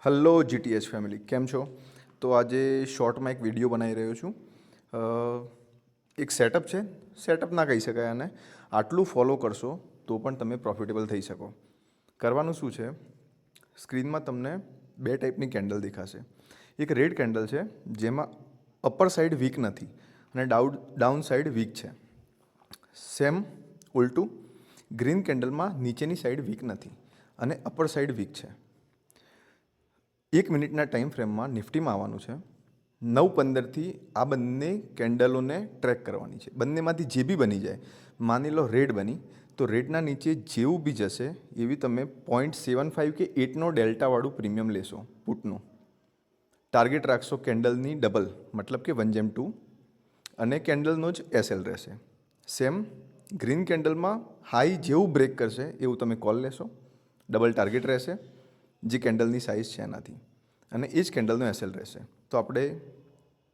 Hello જીટીએચ family, કેમ છો? તો આજે શોર્ટમાં એક વિડીયો બનાવી રહ્યો છું. એક સેટઅપ છે, સેટઅપ ના કહી શકાય અને આટલું ફોલો કરશો તો પણ તમે પ્રોફિટેબલ થઈ શકો. કરવાનું શું છે, સ્ક્રીનમાં તમને બે ટાઈપની કેન્ડલ દેખાશે. એક રેડ કેન્ડલ છે જેમાં અપર સાઈડ વીક નથી અને ડાઉન સાઈડ વીક છે. સેમ ઉલટું ગ્રીન કેન્ડલમાં નીચેની સાઈડ વીક નથી અને અપર સાઈડ વીક છે. 1 મિનિટના ટાઈમ ફ્રેમમાં નિફ્ટીમાં આવવાનું છે. 9:15થી આ બંને કેન્ડલોને ટ્રેક કરવાની છે. બંનેમાંથી જે બી બની જાય, માની લો રેડ બની, તો રેડના નીચે જેવું બી જશે એવી તમે 0.75 કે 8નો ડેલ્ટાવાળું પ્રીમિયમ લેશો પુટનું. ટાર્ગેટ રાખશો કેન્ડલની ડબલ, મતલબ કે 1:2 અને કેન્ડલનો જ એસએલ રહેશે. સેમ ગ્રીન કેન્ડલમાં હાઈ જેવું બ્રેક કરશે એવું તમે કોલ લેશો, ડબલ ટાર્ગેટ રહેશે જે કેન્ડલની સાઇઝ છે એનાથી, અને એ જ કેન્ડલનો એસએલ રહેશે. તો આપણે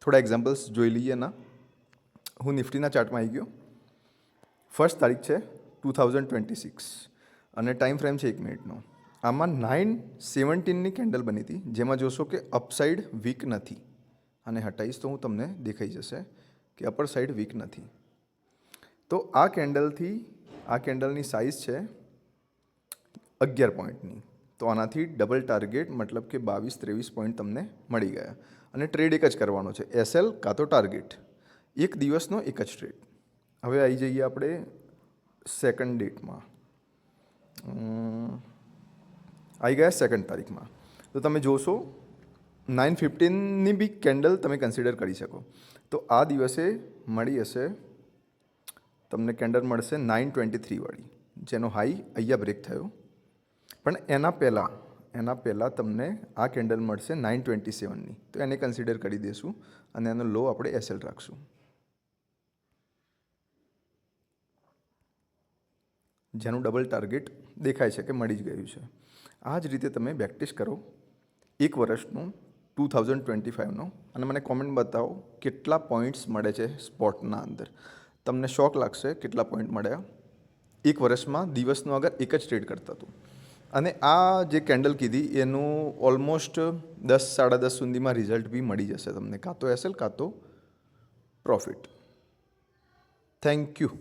થોડા એક્ઝામ્પલ્સ જોઈ લઈએ ના. હું નિફ્ટીના ચાર્ટમાં આવી ગયો. ફર્સ્ટ તારીખ છે 2026 અને ટાઈમ ફ્રેમ છે 1 મિનિટનો. આમાં 9:17ની કેન્ડલ બની હતી જેમાં જોશો કે અપસાઇડ વીક નથી, અને હટાવીશ તો હું તમને દેખાઈ જશે કે અપર સાઈડ વીક નથી. તો આ કેન્ડલની સાઇઝ છે 11 પોઈન્ટની. તો આનાથી ડબલ ટાર્ગેટ મતલબ કે 22-23 પોઈન્ટ તમને મળી ગયા. અને ટ્રેડ એક જ કરવાનો છે, એસએલ કાં તો ટાર્ગેટ. એક દિવસનો એક જ ટ્રેડ. હવે આવી જઈએ આપણે સેકન્ડ ડેટમાં. આવી ગયા સેકન્ડ તારીખમાં. તો તમે જોશો 9:15ની બી કેન્ડલ તમે કન્સિડર કરી શકો. તો આ દિવસે મળી હશે તમને કેન્ડલ મળશે 9:23 વાળી, જેનો હાઈ અહીંયા બ્રેક થયો. પણ એના પહેલાં તમને આ કેન્ડલ મળશે 9:27ની. તો એને કન્સિડર કરી દઈશું અને એનો લો આપણે એસએલ રાખશું, જેનું ડબલ ટાર્ગેટ દેખાય છે કે મળી જ ગયું છે. આ જ રીતે તમે પ્રેક્ટિસ કરો 1 વર્ષનું 2025નો, અને મને કોમેન્ટ બતાવો કેટલા પોઈન્ટ્સ મળે છે સ્પોટના અંદર. તમને શોક લાગશે કેટલા પોઈન્ટ મળ્યા 1 વર્ષમાં. દિવસનો અગર એક જ ટ્રેડ કરતા હતું. અને આ જે કેન્ડલ કીધી એનું ઓલમોસ્ટ 10-10:30 સુધીમાં રિઝલ્ટ બી મળી જશે તમને, કાં તો એસએલ કાં તો પ્રોફિટ. Thank you.